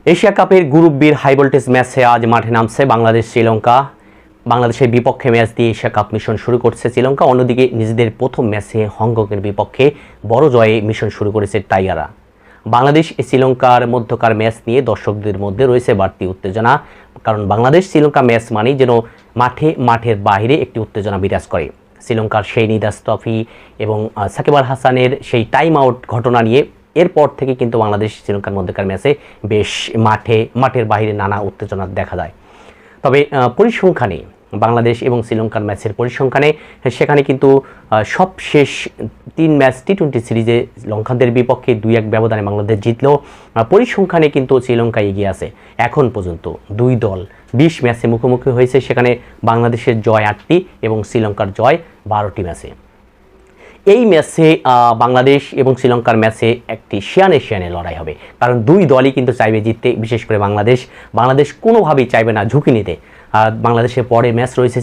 Asia কাপের group বির high voltage ম্যাচে আজ মাঠে নামছে বাংলাদেশ শ্রীলঙ্কা। বাংলাদেশের বিপক্ষে ম্যাচ দিয়ে এশিয়া কাপ মিশন শুরু করছে শ্রীলঙ্কা। অন্যদিকে নিজেদের প্রথম ম্যাচে হংকংয়ের বিপক্ষে বড় জয়ে মিশন শুরু করেছে টাইগাররা। বাংলাদেশ শ্রীলঙ্কার মধ্যকার ম্যাচ নিয়ে দর্শকদের মধ্যে রয়েছে বাড়তি উত্তেজনা, কারণ বাংলাদেশ শ্রীলঙ্কা ম্যাচ মানেই যেন মাঠের বাইরে একটি উত্তেজনা বিরাজ করে। শ্রীলঙ্কার সেই নিদাস ট্রফি এবং সাকিব আল হাসানের সেই টাইম আউট ঘটনা নিয়ে এরপর থেকে কিন্তু বাংলাদেশ শ্রীলঙ্কার মধ্যকার ম্যাচে বেশ মাঠের বাইরে নানা উত্তেজনা দেখা যায়। তবে পরিসংখ্যানে বাংলাদেশ এবং শ্রীলঙ্কার ম্যাচের পরিসংখ্যানে সেখানে কিন্তু সবশেষ 3 ম্যাচ টি-20 সিরিজে লঙ্কানদের বিপক্ষে 2-1 ব্যবধানে বাংলাদেশ জিতলেও পরিসংখ্যানে কিন্তু শ্রীলঙ্কা এগিয়ে আছে। এখন পর্যন্ত দুই দল 20 ম্যাচে মুখোমুখি হয়েছে, সেখানে বাংলাদেশের জয় 8টি এবং শ্রীলঙ্কার জয় 12টি ম্যাচে। এই ম্যাচে বাংলাদেশ এবং শ্রীলঙ্কার ম্যাচে একটি শিয়ানে লড়াই হবে, কারণ দুই দলই কিন্তু চাইবে জিততে। বিশেষ করে বাংলাদেশ কোনোভাবেই চাইবে না ঝুঁকি নিতে। বাংলাদেশের পরে ম্যাচ রয়েছে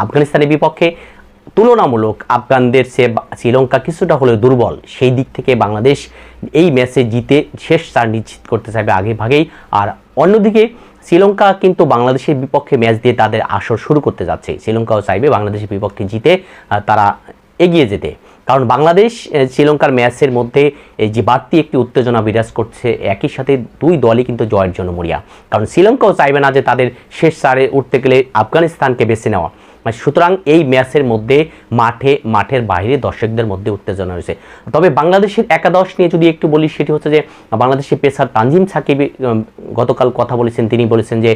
আফগানিস্তানের বিপক্ষে। তুলনামূলক আফগানদের চেয়ে শ্রীলঙ্কা কিছুটা হলেও দুর্বল, সেই দিক থেকে বাংলাদেশ এই ম্যাচে জিতে শেষ চার নিশ্চিত করতে চাইবে আগে ভাগেই। আর অন্যদিকে শ্রীলঙ্কা কিন্তু বাংলাদেশের বিপক্ষে ম্যাচ দিয়ে তাদের আসর শুরু করতে যাচ্ছে। শ্রীলঙ্কাও চাইবে বাংলাদেশের বিপক্ষে জিতে তারা এগিয়ে যেতে, কারণ বাংলাদেশ শ্রীলঙ্কার ম্যাচের মধ্যে এই যে বাড়তি একটি উত্তেজনা বিরাজ করছে, একই সাথে দুই দলই কিন্তু জয়ের জন্য মরিয়া। কারণ শ্রীলঙ্কাও চাইবে না যে তাদের শেষ চারে উঠতে গেলে আফগানিস্তানকে বেছে নেওয়া। সুতরাং এই ম্যাচের মধ্যে মাঠের বাইরে দর্শকদের মধ্যে উত্তেজনা রয়েছে। তবে বাংলাদেশের একাদশ নিয়ে যদি একটু বলি, সেটি হচ্ছে যে বাংলাদেশের পেসার তানজিম সাকিব গতকাল কথা বলেছেন। তিনি বলেছেন যে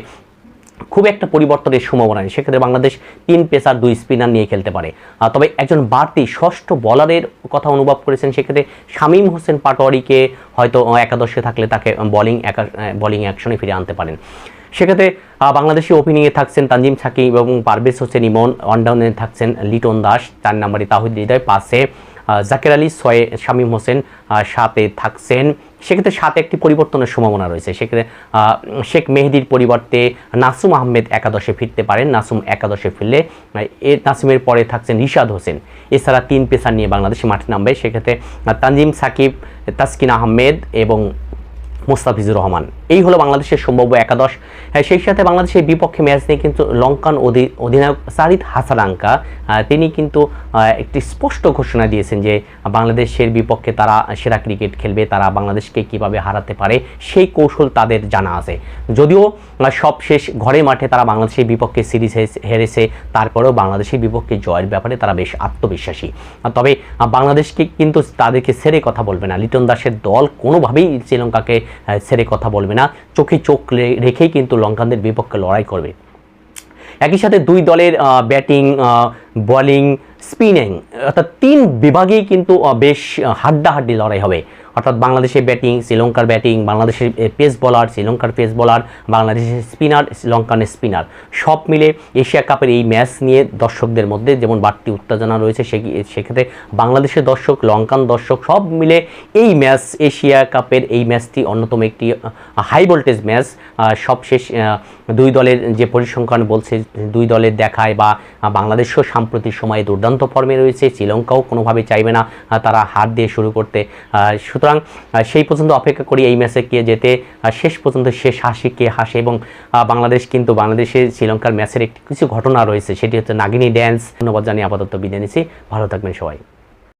খুব একটা পরিবর্তনের সম্ভাবনা নেই, সেক্ষেত্রে বাংলাদেশ 3 পেসার 2 স্পিনার নিয়ে খেলতে পারে। তবে একজন বাড়তি ষষ্ঠ বলারের কথা অনুভব করেছেন, সেক্ষেত্রে শামীম হোসেন পাটোয়ারিকে হয়তো একাদশে থাকলে তাকে বোলিং অ্যাকশনে ফিরে আনতে পারেন। সেক্ষেত্রে বাংলাদেশি ওপেনিংয়ে থাকছেন তানজিম সাকিব এবং পারভেজ হোসেন ইমন, ওয়ানডাউনে থাকছেন লিটন দাস, 4 নম্বরে তাহিদ হৃদয়, 5-এ জাকের আলী, 6-এ শামীম হোসেন, 7-এ থাকছেন। সেক্ষেত্রে 7-এ একটি পরিবর্তনের সম্ভাবনা রয়েছে। সেক্ষেত্রে শেখ মেহেদির পরিবর্তে নাসুম আহমেদ একাদশে ফিরতে পারেন। নাসুম একাদশে ফিরলে নাসুমের পরে থাকছেন রিশাদ হোসেন। এছাড়া 3 পেসার নিয়ে বাংলাদেশ মাঠে নামবে। সেক্ষেত্রে তানজিম সাকিব, তাসকিন আহমেদ এবং মুস্তাফিজুর রহমান, এই হলো বাংলাদেশের সম্ভাব্য একাদশ। সেই সাথে বাংলাদেশের বিপক্ষে ম্যাচ নিয়ে কিন্তু লঙ্কান অধিনায়ক সারিদ হাসারাঙ্কা তিনি কিন্তু একটি স্পষ্ট ঘোষণা দিয়েছেন যে বাংলাদেশের বিপক্ষে তারা সেরা ক্রিকেট খেলবে, তারা বাংলাদেশকে কিভাবে হারাতে পারে সেই কৌশল তাদের জানা আছে। যদিও সবশেষ ঘরের মাঠে তারা বাংলাদেশের বিপক্ষে সিরিজ হেরেছে, তারপরেও বাংলাদেশের বিপক্ষে জয়ের ব্যাপারে তারা বেশ আত্মবিশ্বাসী। তবে বাংলাদেশকে কিন্তু তাদেরকে ছেড়ে কথা বলবে না। লিটন দাসের দল কোনোভাবেই শ্রীলঙ্কাকে ছেড়ে কথা বলবে না, চোখে চোখ রেখেই কিন্তু লঙ্কানদের বিপক্ষে লড়াই করবে। একই সাথে দুই দলের ব্যাটিং, বোলিং, স্পিনিং অর্থাৎ 3 বিভাগেই কিন্তু বেশ হাড্ডাহাড্ডি লড়াই হবে। অর্থাৎ বাংলাদেশের ব্যাটিং, শ্রীলঙ্কার ব্যাটিং, বাংলাদেশের পেস বোলার, শ্রীলঙ্কার পেস বোলার, বাংলাদেশের স্পিনার, শ্রীলঙ্কানের স্পিনার, সব মিলে এশিয়া কাপের এই ম্যাচ নিয়ে দর্শকদের মধ্যে যেমন বাড়তি উত্তেজনা রয়েছে, সেক্ষেত্রে বাংলাদেশের দর্শক, লঙ্কান দর্শক সব মিলে এই ম্যাচ, এশিয়া কাপের এই ম্যাচটি অন্যতম একটি হাই ভোল্টেজ ম্যাচ। সবশেষ দুই দলের যে পরিসংখ্যান বলছে, দুই দলের দেখায় বা বাংলাদেশও সাম্প্রতিক সময়ে দুর্দান্ত ফর্মে রয়েছে, শ্রীলঙ্কাও কোনোভাবে চাইবে না তারা হার দিয়ে শুরু করতে। সুতরাং সেই পর্যন্ত অপেক্ষা করি এই ম্যাচে কে যেতে, শেষ পর্যন্ত শেষ হাসি কে হাসে। এবং বাংলাদেশের শ্রীলঙ্কার ম্যাচের একটি কিছু ঘটনা রয়েছে, সেটি হচ্ছে নাগিনী ড্যান্স। ধন্যবাদ জানিয়ে আপাতত বিদায় নিচ্ছি। ভালো থাকবেন সবাই।